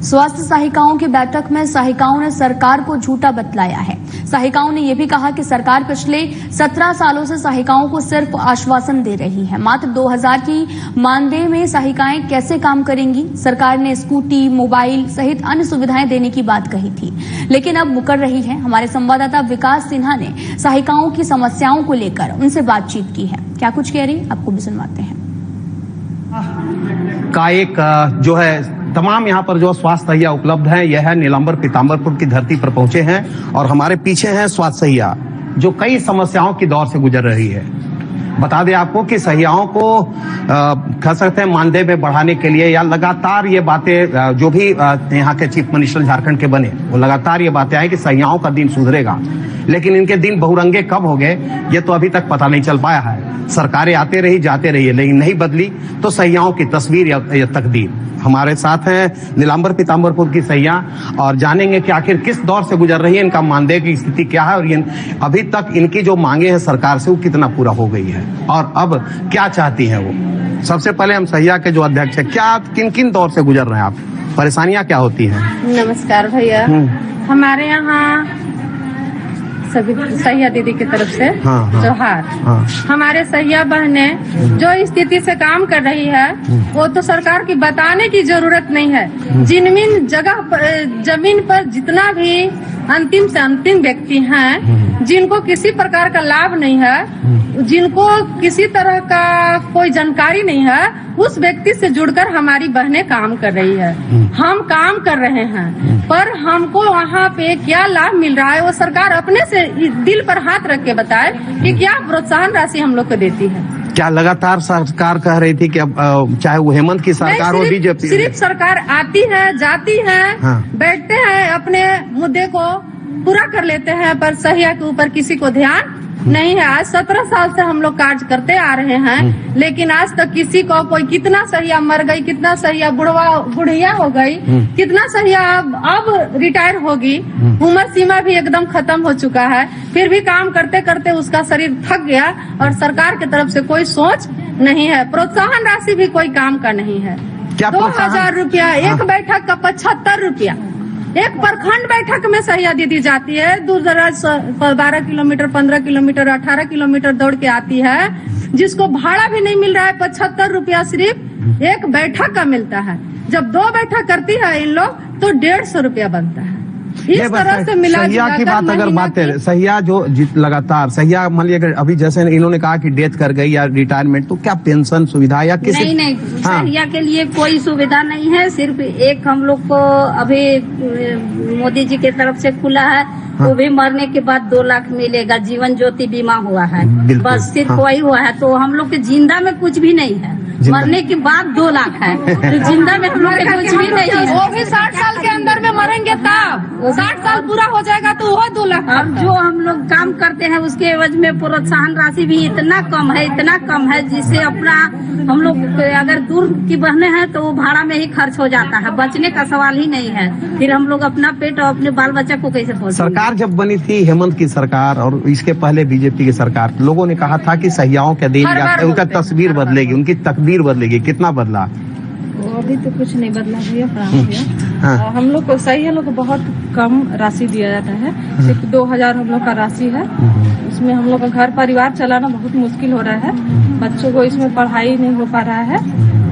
स्वास्थ्य सहायिकाओं की बैठक में सहायिकाओं ने सरकार को झूठा बतलाया है। सहायिकाओं ने यह भी कहा कि सरकार पिछले 17 सालों से सहायिकाओं को सिर्फ आश्वासन दे रही है। मात्र 2000 की मानदेय में सहायिकाएं कैसे काम करेंगी? सरकार ने स्कूटी, मोबाइल सहित अन्य सुविधाएं देने की बात कही थी, लेकिन अब मुकर रही है। हमारे संवाददाता विकास सिन्हा ने सहायिकाओं की समस्याओं को लेकर उनसे बातचीत की है। क्या कुछ कह रही, आपको भी सुनवाते हैं। का एक जो है तमाम यहाँ पर जो स्वास्थ्य सहिया उपलब्ध हैं, यह है नीलांबर पीताम्बरपुर की धरती पर पहुंचे हैं और हमारे पीछे हैं स्वास्थ्य सहिया जो कई समस्याओं की दौर से गुजर रही है। बता दें आपको कि सहियाओं को कह सकते हैं मानदेय में बढ़ाने के लिए या लगातार ये बातें जो भी यहाँ के चीफ मिनिस्टर झारखंड के बने वो लगातार ये बातें आई कि सहियाओं का दिन सुधरेगा, लेकिन इनके दिन बहुरंगे कब हो गए ये तो अभी तक पता नहीं चल पाया है। सरकारें आते रही जाते रही लेकिन नहीं बदली तो सहियाओं की तस्वीर या तकदीर। हमारे साथ हैं नीलांबर पीताम्बरपुर की सहिया और जानेंगे कि आखिर किस दौर से गुजर रही है, इनका मानदेय की स्थिति क्या है और अभी तक इनकी जो मांगे हैं सरकार से वो कितना पूरा हो गई है और अब क्या चाहती हैं वो। सबसे पहले हम सहिया के जो अध्यक्ष है, क्या किन किन दौर से गुजर रहे हैं आप, परेशानियां क्या होती हैं? नमस्कार भैया, हमारे यहाँ सभी सहिया दीदी की तरफ से जोहार। हमारे सहिया बहने जो स्थिति से काम कर रही है वो तो सरकार की बताने की जरूरत नहीं है। जमीन पर जितना भी अंतिम से अंतिम व्यक्ति हैं जिनको किसी प्रकार का लाभ नहीं है, जिनको किसी तरह का कोई जानकारी नहीं है, उस व्यक्ति से जुड़कर हमारी बहनें काम कर रही है। हम काम कर रहे हैं पर हमको वहाँ पे क्या लाभ मिल रहा है वो सरकार अपने से दिल पर हाथ रख के बताए कि क्या प्रोत्साहन राशि हम लोग को देती है। क्या लगातार सरकार कह रही थी कि अब चाहे वो हेमंत की सरकार हो, बीजेपी, सिर्फ सरकार आती है जाती है, बैठते हैं अपने मुद्दे को पूरा कर लेते हैं पर सहिया के ऊपर किसी को ध्यान नहीं है। आज 17 साल से हम लोग कार्य करते आ रहे हैं लेकिन आज तक किसी को कोई कितना सहिया मर गई, कितना सहिया बुढ़िया हो गई, कितना सहिया अब रिटायर होगी, उम्र सीमा भी एकदम खत्म हो चुका है, फिर भी काम करते करते उसका शरीर थक गया और सरकार की तरफ से कोई सोच नहीं है। प्रोत्साहन राशि भी कोई काम का नहीं है। 2000 रुपया एक बैठक का 75 रुपया एक प्रखंड बैठक में सहिया दीदी जाती है, दूर दराज 12 किलोमीटर 15 किलोमीटर 18 किलोमीटर दौड़ के आती है, जिसको भाड़ा भी नहीं मिल रहा है। 75 रुपया सिर्फ एक बैठक का मिलता है। जब 2 बैठक करती है इन लोग तो 150 रुपया बनता है। इस तरह से मिला सहिया की बात अगर बात है, सहिया जो लगातार सहिया मान लीजिए अभी जैसे इन्होंने कहा कि डेथ कर गई या रिटायरमेंट, तो क्या पेंशन सुविधा या किसी नहीं सहिया के लिए कोई सुविधा नहीं है। सिर्फ एक हम लोग को अभी मोदी जी की तरफ से खुला है, वो भी मरने के बाद 2 लाख मिलेगा, जीवन ज्योति बीमा हुआ है, बस सिर्फ वही हुआ है। तो हम लोग के जिंदा में कुछ भी नहीं है, मरने के बाद 2 लाख है, तो जिंदा में हम लोग के कुछ भी नहीं है। वो भी 60 साल के अंदर में मरेंगे तब 60 साल पूरा हो जाएगा तो वो 2 लाख। अब जो हम लोग काम करते हैं उसके एवज में प्रोत्साहन राशि भी इतना कम है जिससे अपना हम लोग अगर दूर की बहने हैं तो वो भाड़ा में ही खर्च हो जाता है, बचने का सवाल ही नहीं है। फिर हम लोग अपना पेट और अपने बाल बच्चा को कैसे पोषेंगे? सरकार जब बनी थी हेमंत की सरकार और इसके पहले बीजेपी की सरकार, लोगों ने कहा था कि सहियाओं के दिन उनका तस्वीर बदलेगी, उनकी तकदीर बदलेगी। कितना बदला? अभी तो कुछ नहीं बदला भैया। हम लोग को सहिया लोग को बहुत कम राशि दिया जाता है, सिर्फ 2000 हम लोग का राशि है। उसमें हम लोग का घर परिवार चलाना बहुत मुश्किल हो रहा है, बच्चों को इसमें पढ़ाई नहीं हो पा रहा है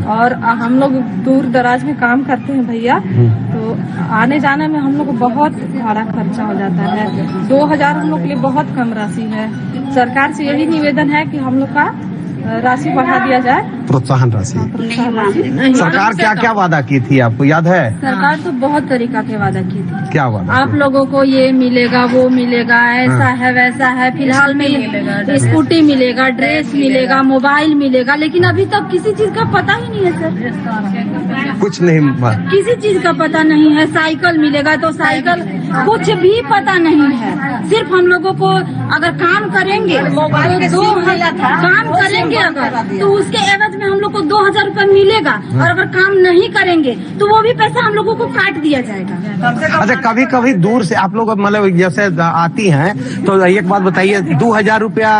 और हम लोग दूर दराज में काम करते हैं भैया, तो आने जाने में हम लोग को बहुत भाड़ा खर्चा हो जाता है। 2000 हम लोग के लिए बहुत कम राशि है। सरकार से यही निवेदन है कि हम लोग का राशि बढ़ा दिया जाए, प्रोत्साहन राशि। सरकार क्या क्या वादा की थी, आपको याद है? सरकार तो बहुत तरीका के वादा की थी। क्या वादा? आप लोगों को ये मिलेगा, वो मिलेगा, ऐसा है वैसा है। फिलहाल में स्कूटी मिलेगा, ड्रेस मिलेगा, मोबाइल मिलेगा, लेकिन अभी तक किसी चीज का पता ही नहीं है सर, कुछ नहीं, किसी चीज का पता नहीं है। साइकिल मिलेगा तो साइकिल कुछ भी पता नहीं है। सिर्फ हम लोगों को अगर काम करेंगे काम करेंगे अगर तो उसके एवज में हम लोग को 2000 रुपए मिलेगा, और अगर काम नहीं करेंगे तो वो भी पैसा हम लोगों को काट दिया जाएगा। अच्छा, कभी कभी दूर से आप लोग मतलब जैसे आती हैं तो एक बात बताइए, 2000 रुपया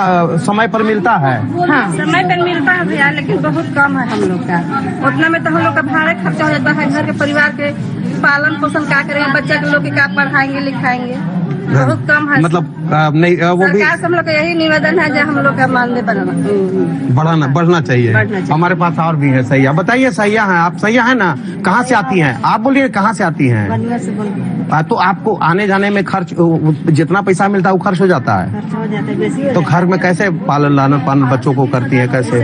समय पर मिलता है? हाँ, समय पर मिलता है भैया, लेकिन बहुत कम है हम लोग का। उतना में तो हम लोग का भाड़े खर्चा हो जाता है, घर के परिवार के पालन पोषण क्या करेंगे, बच्चा के लोग के क्या पढ़ाएंगे लिखाएंगे, बहुत कम है। मतलब नहीं वो भी सरकार से हम लोग का यही निवेदन है जो हम लोग का मानदेय बढ़ना चाहिए। हमारे पास और भी है सैया। बताइए सैया है आप, सैया है ना, कहाँ से आती हैं आप? बोलिए कहाँ से आती हैं? तो आपको आने जाने में खर्च जितना पैसा मिलता है वो खर्च हो जाता है, तो घर में कैसे पालन लालन पालन बच्चों को करती है, कैसे?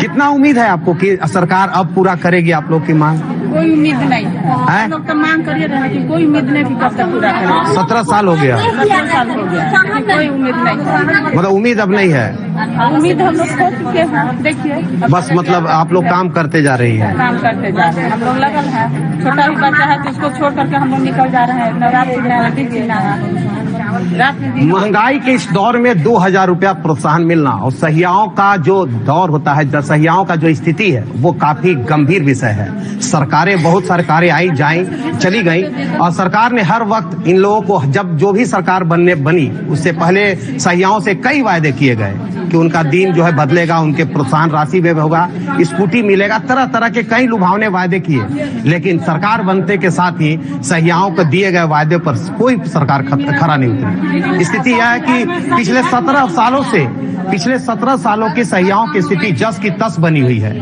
कितना उम्मीद है आपको कि सरकार अब पूरा करेगी आप लोग की मांग? कोई उम्मीद नहीं है। हम लोग तो मांग करिए रहे कि कोई उम्मीद नहीं कि कब तक पूरा करेंगे। 17 साल हो गया, 17 साल हो गया, कोई उम्मीद नहीं। मतलब उम्मीद अब नहीं है। उम्मीद हम लोग खो चुके हैं, देखिए। बस मतलब आप लोग काम करते जा रही हैं। काम करते जा रहे हैं, हम लोग लगल है। छोटा भी बच्चा है तो उसको छोड़ करके हम लोग निकल जा रहे हैं। महंगाई के इस दौर में 2000 रुपया प्रोत्साहन मिलना और सहियाओं का जो दौर होता है, सहियाओं का जो स्थिति है वो काफी गंभीर विषय है। सरकारें बहुत सरकारें आई जाई चली गई और सरकार ने हर वक्त इन लोगों को, जब जो भी सरकार बनी उससे पहले सहियाओं से कई वायदे किए गए कि उनका दिन जो है बदलेगा, उनके प्रोत्साहन राशि में होगा, स्कूटी मिलेगा, तरह तरह के कई लुभावने वायदे किए। लेकिन सरकार बनते के साथ ही सहियाओं को दिए गए वायदे पर कोई सरकार खरा नहीं उतरी। स्थिति यह है कि पिछले 17 सालों की सहियाओं की स्थिति जस की तस बनी हुई है।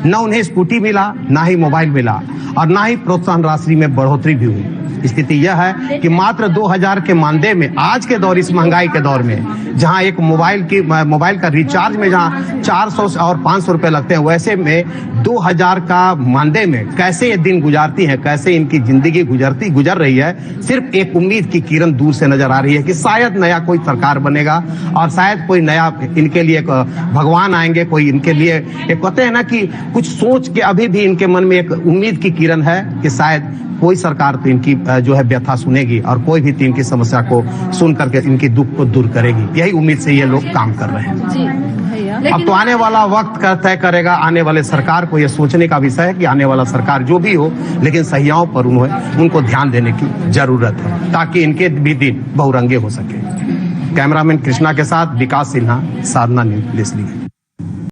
न उन्हें स्कूटी मिला, ना ही मोबाइल मिला और ना ही प्रोत्साहन राशि में बढ़ोतरी भी हुई। स्थिति यह है कि मात्र 2000 के मानदेय में आज के दौर, इस महंगाई के दौर में, जहां एक मोबाइल का रिचार्ज में जहां 400 और 500 रुपए लगते हैं, वैसे में 2000 का मानदेय में कैसे ये दिन गुजारती हैं, कैसे इनकी जिंदगी गुजर रही है। सिर्फ एक उम्मीद की किरण दूर से नजर आ रही है कि शायद नया कोई सरकार बनेगा और शायद कोई नया इनके लिए भगवान आएंगे, कोई इनके लिए एक कहते हैं ना कि कुछ सोच के अभी भी इनके मन में एक उम्मीद की किरण है कि शायद कोई सरकार तो इनकी जो है व्यथा सुनेगी और कोई भी इनकी समस्या को सुन करके इनकी दुख को दूर करेगी। यही उम्मीद से ये लोग काम कर रहे हैं जी। अब तो आने वाला वक्त तय करेगा, आने वाले सरकार को यह सोचने का विषय है कि आने वाला सरकार जो भी हो, लेकिन सहियाओं पर उनको ध्यान देने की जरूरत है ताकि इनके भी दिन बहुरंगे हो सके। कैमरामैन कृष्णा के साथ विकास सिन्हा, साधना न्यूज़, इसलिए।